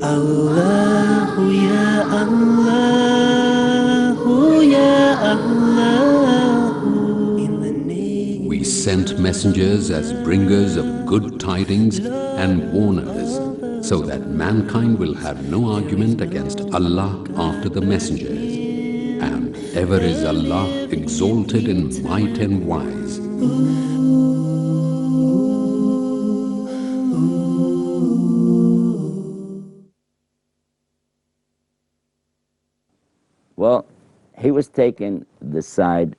Allahu ya Allahu ya Allahu. We sent messengers as bringers of good tidings and warners, so that mankind will have no argument against Allah after the messengers. And ever is Allah exalted in might and wise. Well, he was taking the side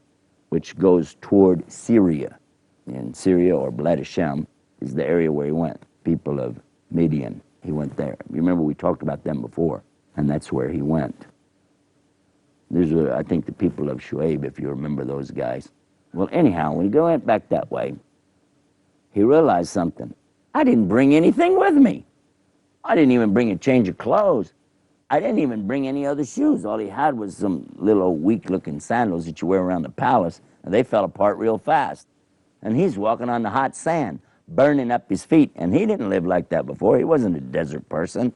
which goes toward Syria. In Syria, or Bled Hashem, is the area where he went. People of Midian, he went there. You remember we talked about them before, and that's where he went. These were, I think, the people of Shuaib, if you remember those guys. Well, anyhow, when he went back that way, he realized something. I didn't bring anything with me. I didn't even bring a change of clothes. I didn't even bring any other shoes. All he had was some little weak-looking sandals that you wear around the palace, and they fell apart real fast. And he's walking on the hot sand, burning up his feet, and he didn't live like that before. He wasn't a desert person,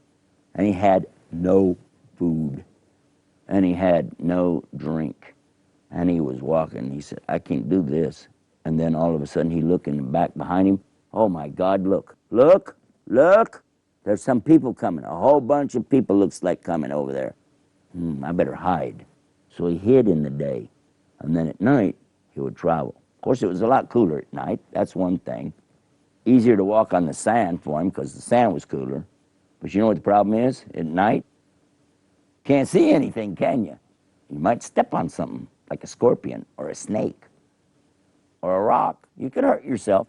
and he had no food, and he had no drink, and he was walking. He said, I can't do this. And then all of a sudden, he looked in the back behind him. Oh, my God, look, look, look. There's some people coming. A whole bunch of people looks like coming over there. I better hide. So he hid in the day. And then at night, he would travel. Of course, it was a lot cooler at night. That's one thing. Easier to walk on the sand for him because the sand was cooler. But you know what the problem is? At night, can't see anything, can you? You might step on something like a scorpion or a snake or a rock. You could hurt yourself.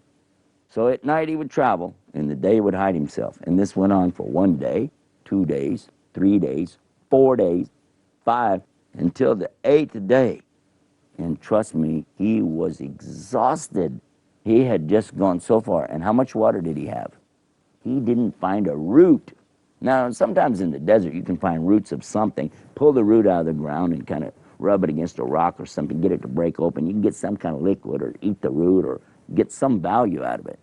So at night he would travel, in the day he would hide himself. And this went on for 1 day, 2 days, 3 days, 4 days, 5, until the 8th day. And trust me, he was exhausted. He had just gone so far. And how much water did he have? He didn't find a root. Now, sometimes in the desert you can find roots of something. Pull the root out of the ground and kind of rub it against a rock or something, get it to break open. You can get some kind of liquid or eat the root or get some value out of it.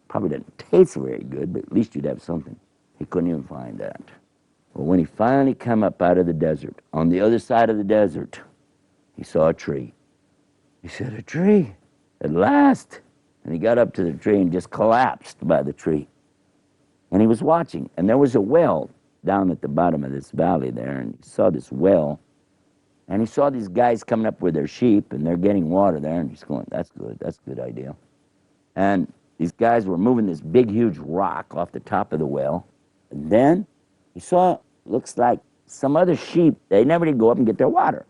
Probably doesn't taste very good, but at least you'd have something. He couldn't even find that. Well, when he finally came up out of the desert, on the other side of the desert, he saw a tree. He said, a tree, at last. And he got up to the tree and just collapsed by the tree. And he was watching, and there was a well down at the bottom of this valley there, and he saw this well, and he saw these guys coming up with their sheep, and they're getting water there, and he's going, that's a good idea. And these guys were moving this big, huge rock off the top of the well. And then he saw, looks like some other sheep, they never did go up and get their water.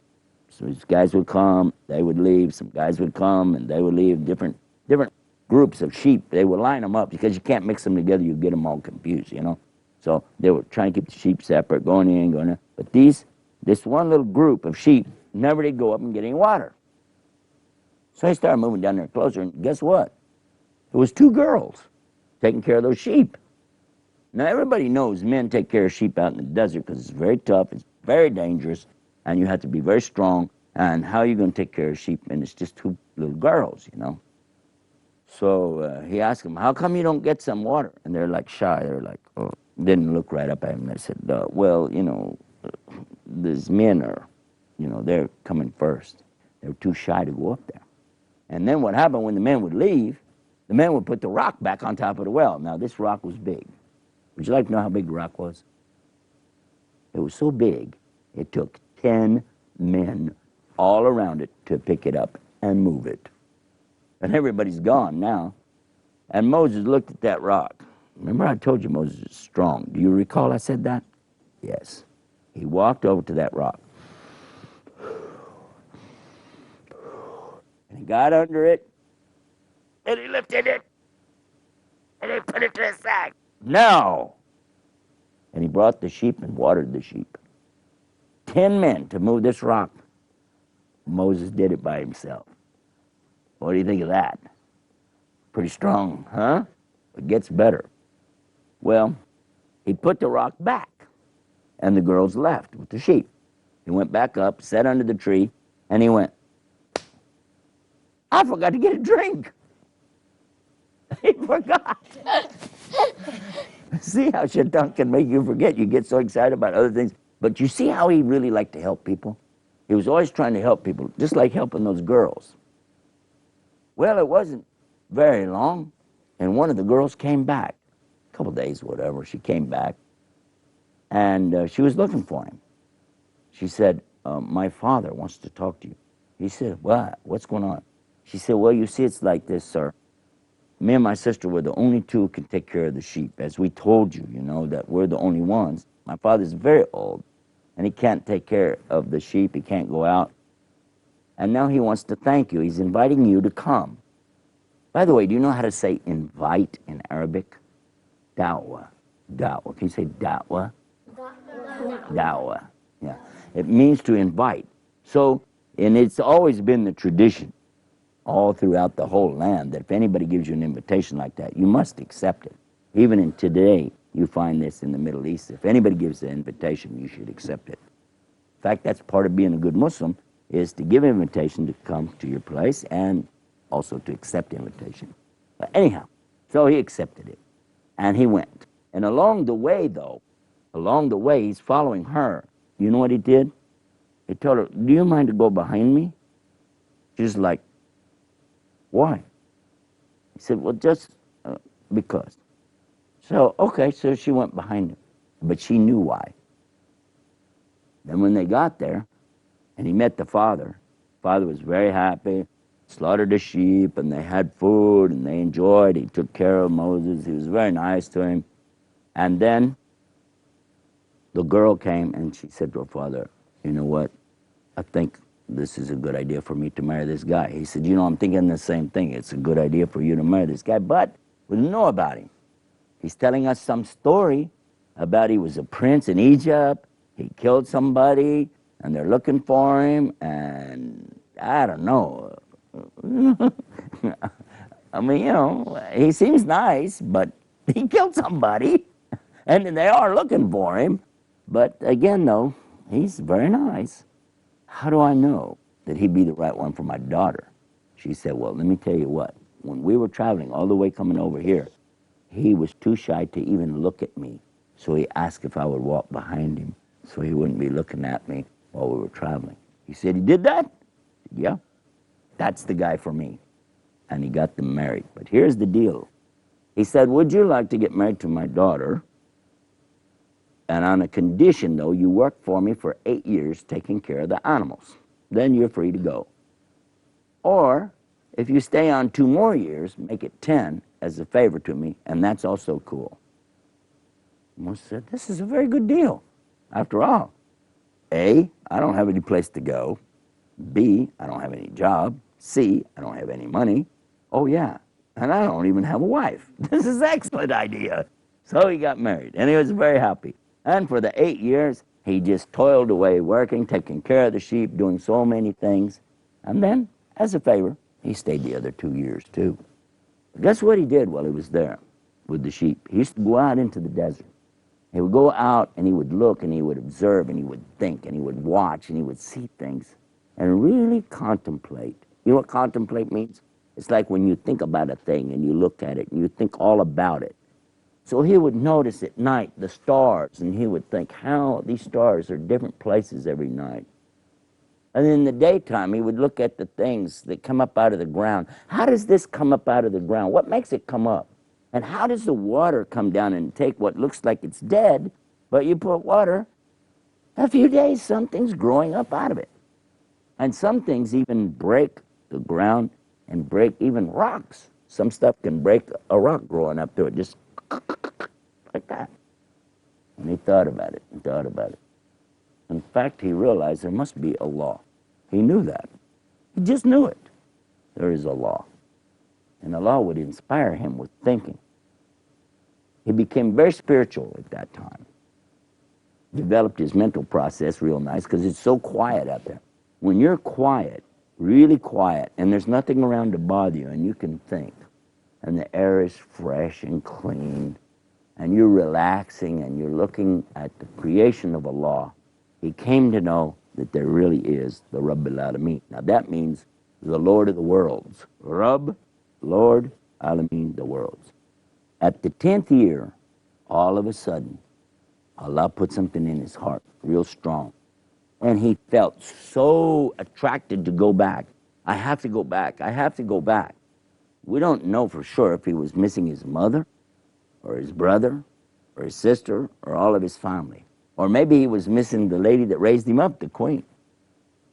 So these guys would come, they would leave, some guys would come, and they would leave, different groups of sheep. They would line them up because you can't mix them together, you get them all confused, you know. So they were trying to keep the sheep separate, going in, going out. But this one little group of sheep never did go up and get any water. So they started moving down there closer, and guess what? It was 2 girls taking care of those sheep. Now, everybody knows men take care of sheep out in the desert because it's very tough, it's very dangerous, and you have to be very strong. And how are you going to take care of sheep? And it's just 2 little girls, you know. So he asked them, how come you don't get some water? And they're like shy. They're like, oh, didn't look right up at him. They said, well, you know, these men are, you know, they're coming first. They were too shy to go up there. And then what happened when the men would leave, the men would put the rock back on top of the well. Now, this rock was big. Would you like to know how big the rock was? It was so big, it took 10 men all around it to pick it up and move it. And everybody's gone now. And Moses looked at that rock. Remember I told you Moses is strong. Do you recall I said that? Yes. He walked over to that rock. And he got under it. And he lifted it. And he put it to his side. Now. And he brought the sheep and watered the sheep. 10 men to move this rock. Moses did it by himself. What do you think of that? Pretty strong, huh? It gets better. Well, he put the rock back, and the girls left with the sheep. He went back up, sat under the tree, and he went, I forgot to get a drink. He forgot. See how shaitan can make you forget. You get so excited about other things. But you see how he really liked to help people? He was always trying to help people, just like helping those girls. Well, it wasn't very long, and one of the girls came back. A couple days, whatever, she came back, and she was looking for him. She said, my father wants to talk to you. He said, what? What's going on? She said, well, you see, it's like this, sir. Me and my sister were the only two who can take care of the sheep. As we told you, you know, that we're the only ones. My father's very old, and he can't take care of the sheep. He can't go out. And now he wants to thank you. He's inviting you to come. By the way, do you know how to say invite in Arabic? Da'wah. Da'wah. Can you say da'wah? Da'wah. Yeah. It means to invite. So, and it's always been the tradition all throughout the whole land that if anybody gives you an invitation like that, you must accept it. Even in today, you find this in the Middle East. If anybody gives an invitation, you should accept it. In fact, that's part of being a good Muslim, is to give an invitation to come to your place and also to accept the invitation. But anyhow, so he accepted it, and he went. And along the way, though, along the way, he's following her. You know what he did? He told her, do you mind to go behind me? She's like, why? He said, well, just because. So, okay, so she went behind him, but she knew why. Then when they got there, and he met the father was very happy, slaughtered the sheep, and they had food, and they enjoyed. He took care of Moses. He was very nice to him. And then the girl came, and she said to her father, you know what? I think this is a good idea for me to marry this guy. He said, you know, I'm thinking the same thing. It's a good idea for you to marry this guy, but we don't know about him. He's telling us some story about he was a prince in Egypt. He killed somebody, and they're looking for him, and I don't know. I mean, you know, he seems nice, but he killed somebody, and they are looking for him. But again, though, he's very nice. How do I know that he'd be the right one for my daughter? She said, well, let me tell you what. When we were traveling all the way coming over here, he was too shy to even look at me. So he asked if I would walk behind him so he wouldn't be looking at me while we were traveling. He said, he did that? Yeah, that's the guy for me. And he got them married. But here's the deal. He said, would you like to get married to my daughter? And on a condition, though, you work for me for 8 years taking care of the animals. Then you're free to go. Or, if you stay on 2 more years, make it 10 as a favor to me, and that's also cool. Moses said, this is a very good deal. After all, A, I don't have any place to go. B, I don't have any job. C, I don't have any money. Oh, yeah, and I don't even have a wife. This is an excellent idea. So he got married, and he was very happy. And for the 8 years, he just toiled away, working, taking care of the sheep, doing so many things. And then, as a favor, he stayed the other 2 years, too. But guess what he did while he was there with the sheep? He used to go out into the desert. He would go out, and he would look, and he would observe, and he would think, and he would watch, and he would see things, and really contemplate. You know what contemplate means? It's like when you think about a thing, and you look at it, and you think all about it. So he would notice at night the stars, and he would think how these stars are different places every night. And in the daytime, he would look at the things that come up out of the ground. How does this come up out of the ground? What makes it come up? And how does the water come down and take what looks like it's dead, but you put water, a few days, something's growing up out of it. And some things even break the ground and break even rocks. Some stuff can break a rock growing up through it, just like that. And he thought about it and thought about it. In fact, he realized there must be a law. He knew that. He just knew it. There is a law. And the law would inspire him with thinking. He became very spiritual at that time. Developed his mental process real nice because it's so quiet out there. When you're quiet, really quiet, and there's nothing around to bother you, and you can think, and the air is fresh and clean, and you're relaxing, and you're looking at the creation of Allah, he came to know that there really is the Rabbil Alameen. Now that means the Lord of the worlds. Rabb, Lord, Alameen, the worlds. At the 10th year, all of a sudden, Allah put something in his heart real strong. And he felt so attracted to go back. I have to go back. I have to go back. We don't know for sure if he was missing his mother or his brother or his sister or all of his family. Or maybe he was missing the lady that raised him up, the queen.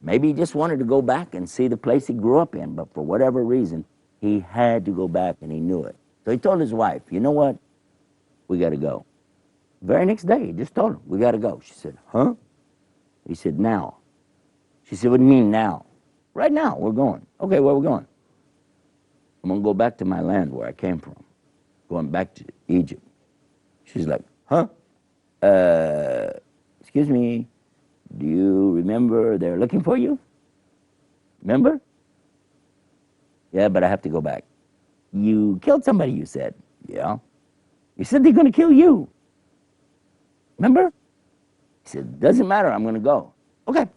Maybe he just wanted to go back and see the place he grew up in, but for whatever reason, he had to go back and he knew it. So he told his wife, you know what? We got to go. Very next day, he just told her, we got to go. She said, huh? He said, now. She said, what do you mean now? Right now, we're going. Okay, where are we going? I'm going to go back to my land where I came from. Going back to Egypt. She's like, huh? Excuse me, do you remember they're looking for you? Remember? Yeah, but I have to go back. You killed somebody, you said. Yeah. You said they're going to kill you. Remember? He said, doesn't matter, I'm going to go. Okay.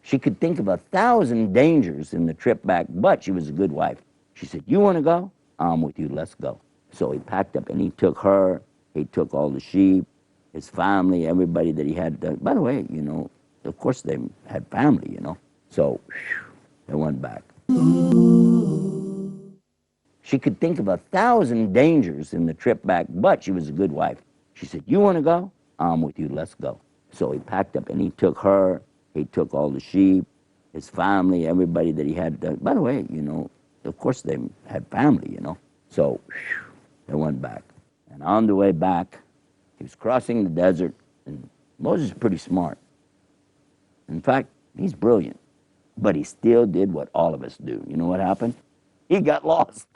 She could think of 1,000 dangers in the trip back, but she was a good wife. She said, you want to go? I'm with you, let's go. So he packed up and he took her, he took all the sheep, his family, everybody that he had. By the way, you know, of course they had family, you know. So they went back. She could think of 1,000 dangers in the trip back, but she was a good wife. She said, you want to go? I'm with you, let's go. So he packed up and he took her, he took all the sheep, his family, everybody that he had. By the way, you know, of course they had family, you know. So they went back. And on the way back, he was crossing the desert, and Moses is pretty smart. In fact, he's brilliant, but he still did what all of us do. You know what happened? He got lost.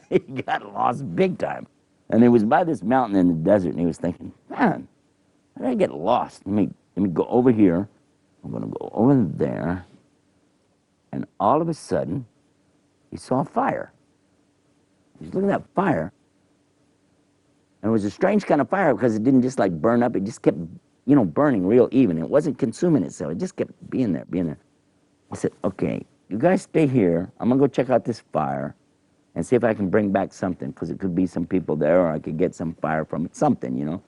He got lost big time. And he was by this mountain in the desert, and he was thinking, man, how did I get lost? Let me go over here. I'm going to go over there. And all of a sudden, he saw a fire. He's looking at that fire. And it was a strange kind of fire because it didn't just like burn up. It just kept, you know, burning real even. It wasn't consuming itself. It just kept being there, being there. I said, okay, you guys stay here. I'm going to go check out this fire and see if I can bring back something, because it could be some people there, or I could get some fire from it, something, you know.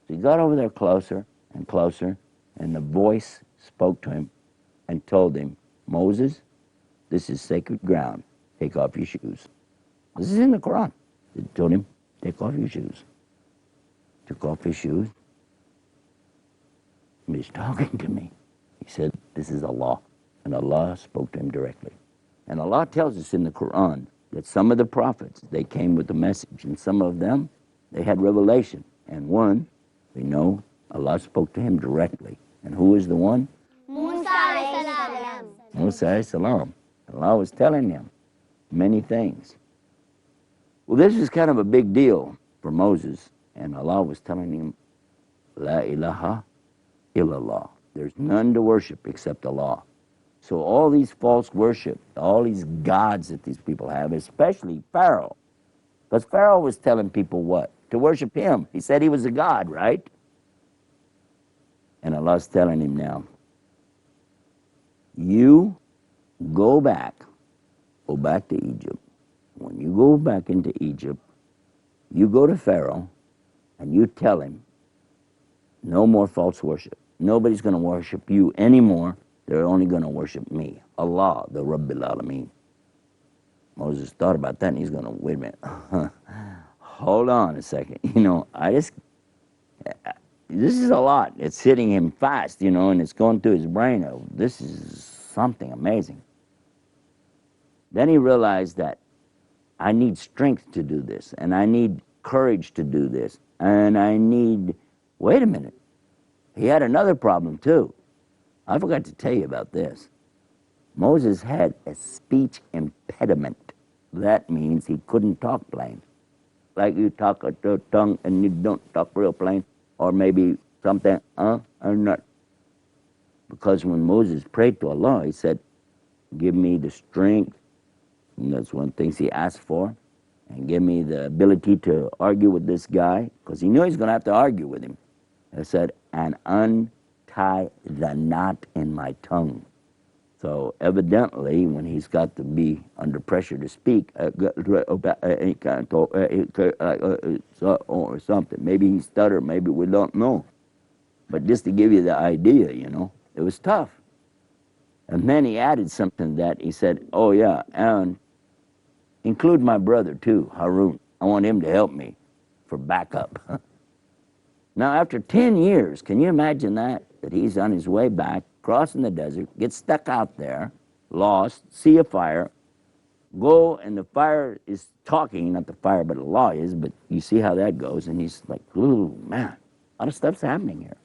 So he got over there closer and closer, and the voice spoke to him and told him, Moses, this is sacred ground. Take off your shoes. This is in the Quran. It told him, take off your shoes. Took off his shoes. He's talking to me. He said, this is Allah. And Allah spoke to him directly. And Allah tells us in the Quran that some of the prophets, they came with a message, and some of them, they had revelation. And one, we know, Allah spoke to him directly. And who is the one? Musa alayhi salam. Musa alayhi salam. Allah was telling him many things. Well, this is kind of a big deal for Moses. And Allah was telling him, La ilaha illallah. There's none to worship except Allah. So all these false worship, all these gods that these people have, especially Pharaoh. Because Pharaoh was telling people what? To worship him. He said he was a god, right? And Allah's telling him now, you go back to Egypt. When you go back into Egypt, you go to Pharaoh and you tell him, no more false worship. Nobody's going to worship you anymore. They're only going to worship me, Allah, the Rabbil Alameen. Moses thought about that, and he's going to, wait a minute, hold on a second. You know, this is a lot. It's hitting him fast, you know, and it's going through his brain. Oh, this is something amazing. Then he realized that I need strength to do this, and I need courage to do this, and I need, wait a minute. He had another problem too. I forgot to tell you about this. Moses had a speech impediment. That means he couldn't talk plain. Like you talk a tongue and you don't talk real plain, or maybe something, or not. Because when Moses prayed to Allah, he said, give me the strength, and that's one of the things he asked for, and give me the ability to argue with this guy, because he knew he was going to have to argue with him. I said, and untie the knot in my tongue. So evidently, when he's got to be under pressure to speak, or something, maybe he stuttered, maybe we don't know. But just to give you the idea, it was tough. And then he added something that he said, oh yeah, and include my brother too, Harun. I want him to help me for backup. Now, after 10 years, can you imagine that? That he's on his way back, crossing the desert, gets stuck out there, lost, see a fire, go, and the fire is talking, not the fire, but Allah is, but you see how that goes, and he's like, ooh, man, a lot of stuff's happening here.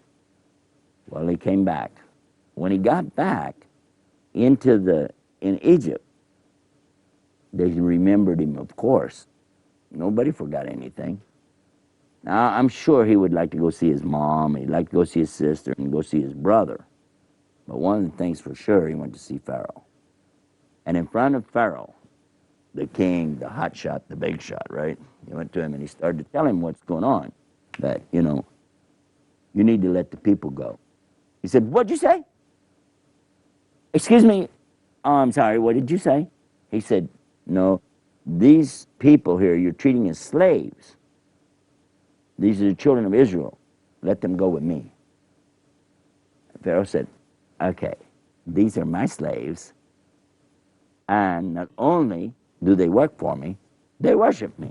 Well, he came back. When he got back in Egypt, they remembered him, of course. Nobody forgot anything. Now, I'm sure he would like to go see his mom, he'd like to go see his sister, and go see his brother. But one of the things for sure, he went to see Pharaoh. And in front of Pharaoh, the king, the hot shot, the big shot, right? He went to him and he started to tell him what's going on. That, you need to let the people go. He said, what'd you say? Excuse me, I'm sorry, what did you say? He said, no, these people here you're treating as slaves. These are the children of Israel. Let them go with me. Pharaoh said, okay, these are my slaves, and not only do they work for me, they worship me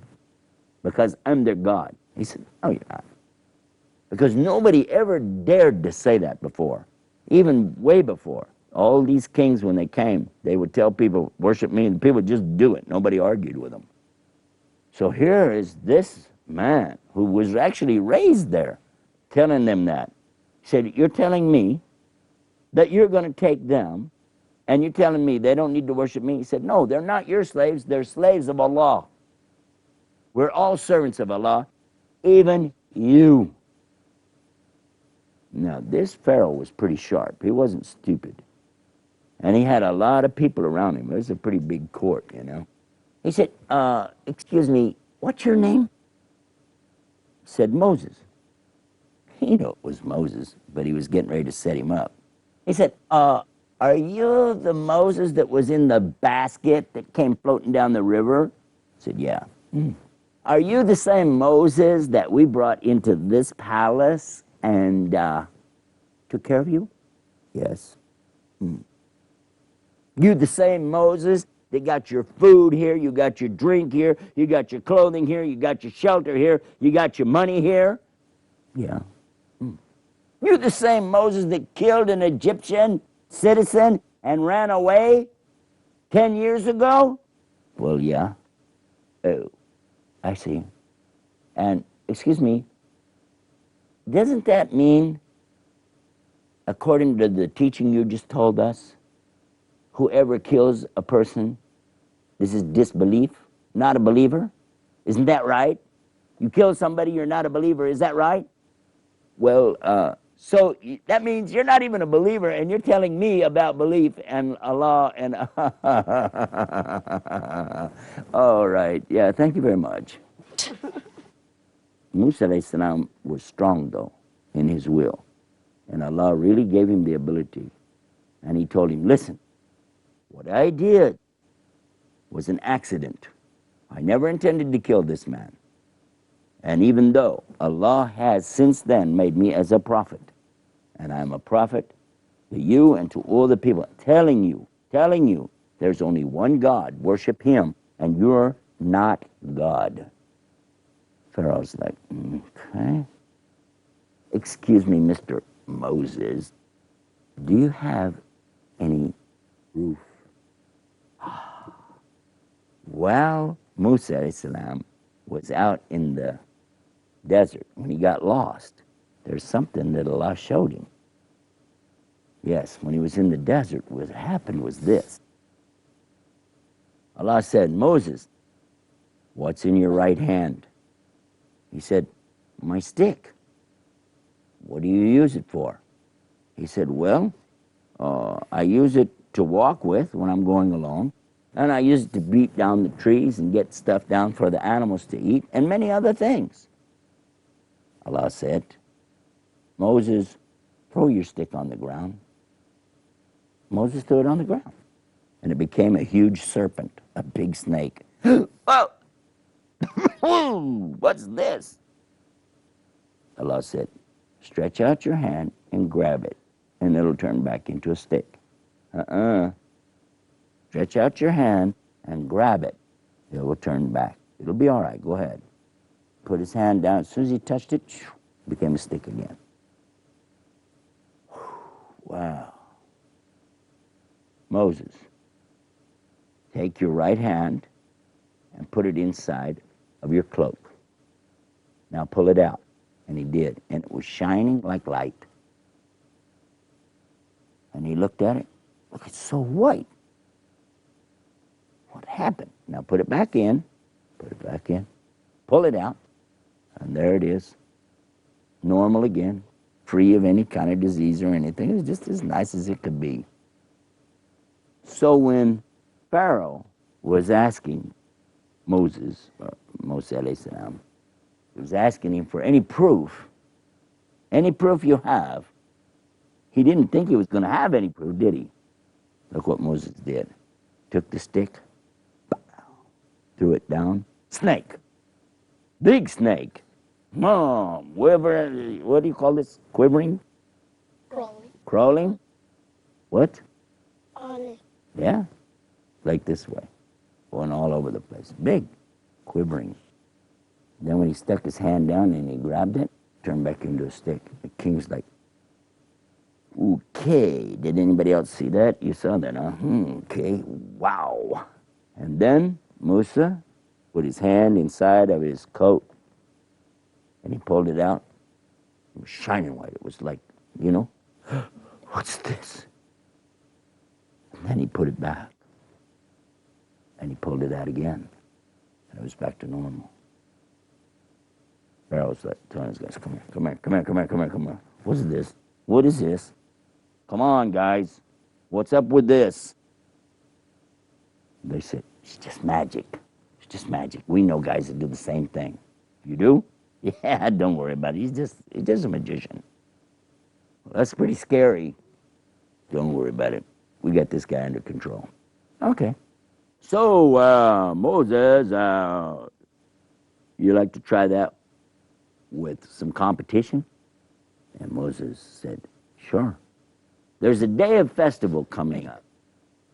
because I'm their God. He said, oh, you're not. Because nobody ever dared to say that before, even way before. All these kings, when they came, they would tell people, worship me, and people would just do it. Nobody argued with them. So here is this man who was actually raised there telling them that. He said, you're telling me that you're going to take them, and you're telling me they don't need to worship me? He said, no, they're not your slaves. They're slaves of Allah. We're all servants of Allah, even you. Now, this Pharaoh was pretty sharp. He wasn't stupid. And he had a lot of people around him. It was a pretty big court, He said, excuse me, what's your name? He said, Moses. He knew it was Moses, but he was getting ready to set him up. He said, are you the Moses that was in the basket that came floating down the river? I said, yeah. Are you the same Moses that we brought into this palace and took care of you? Yes. You the same Moses that got your food here, you got your drink here, you got your clothing here, you got your shelter here, you got your money here? Yeah. You the same Moses that killed an Egyptian citizen and ran away 10 years ago? Well, yeah. Oh, I see. And, excuse me, doesn't that mean, according to the teaching you just told us, whoever kills a person, this is disbelief, not a believer? Isn't that right? You kill somebody, you're not a believer, is that right? Well, so that means you're not even a believer, and you're telling me about belief and Allah and... All right, yeah, thank you very much. Musa alayhi salam was strong, though, in his will. And Allah really gave him the ability. And he told him, listen, what I did was an accident. I never intended to kill this man. And even though Allah has since then made me as a prophet, and I'm a prophet to you and to all the people, telling you, there's only one God, worship him, and you're not God. Pharaoh's like, okay. Excuse me, Mr. Moses, do you have any proof? While Musa alayhi salam was out in the desert, when he got lost, there's something that Allah showed him. Yes, when he was in the desert, what happened was this. Allah said, Moses, what's in your right hand? He said, my stick. What do you use it for? He said, well, I use it to walk with when I'm going along, and I use it to beat down the trees and get stuff down for the animals to eat, and many other things. Allah said, Moses, throw your stick on the ground. Moses threw it on the ground, and it became a huge serpent, a big snake. Oh, what's this? Allah said, stretch out your hand and grab it, and it'll turn back into a stick. Stretch out your hand and grab it. It will turn back. It'll be all right. Go ahead. Put his hand down. As soon as he touched it, it became a stick again. Wow. Moses, take your right hand and put it inside of your cloak. Now pull it out. And he did. And it was shining like light. And he looked at it. Look, it's so white. What happened? Now put it back in. Put it back in. Pull it out. And there it is. Normal again. Free of any kind of disease or anything. It was just as nice as it could be. So when Pharaoh was asking Moses, Moses alayhi salam, he was asking him for any proof you have. He didn't think he was going to have any proof, did he? Look what Moses did. Took the stick, threw it down. Snake. Big snake. What do you call this? Quivering? Crawling. Crawling? What? On it. Yeah. Like this way. Going all over the place. Big. Quivering. Then when he stuck his hand down and he grabbed it, turned back into a stick. The king's like, okay, did anybody else see that? You saw that, huh? Okay, wow. And then Musa put his hand inside of his coat and he pulled it out. It was shining white. It was like, what's this? And then he put it back. And he pulled it out again. And it was back to normal. Pharaoh was like telling his guys, come here. What's this? What is this? Come on, guys. What's up with this? They said, it's just magic. It's just magic. We know guys that do the same thing. You do? Yeah, don't worry about it. He's just a magician. Well, that's pretty scary. Don't worry about it. We got this guy under control. Okay. So, Moses, you like to try that with some competition? And Moses said, sure. There's a day of festival coming up.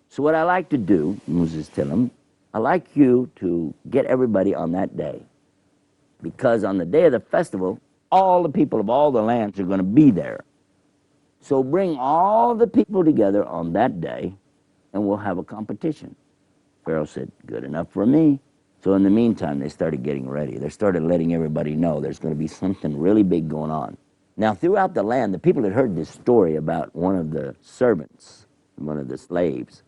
So what I like to do, Moses tell him, I like you to get everybody on that day. Because on the day of the festival, all the people of all the lands are going to be there. So bring all the people together on that day, and we'll have a competition. Pharaoh said, good enough for me. So in the meantime, they started getting ready. They started letting everybody know there's going to be something really big going on. Now, throughout the land, the people had heard this story about one of the servants, one of the slaves,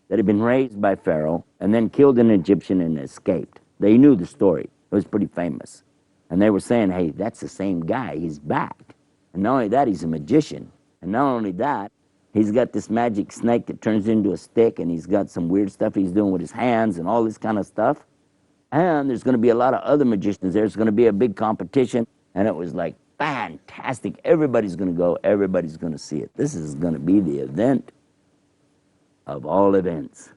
that had been raised by Pharaoh and then killed an Egyptian and escaped. They knew the story. It was pretty famous. And they were saying, hey, that's the same guy. He's back. And not only that, he's a magician. And not only that, he's got this magic snake that turns into a stick, and he's got some weird stuff he's doing with his hands and all this kind of stuff. And there's going to be a lot of other magicians. There's going to be a big competition. And it was like, fantastic. Everybody's going to go. Everybody's going to see it. This is going to be the event of all events.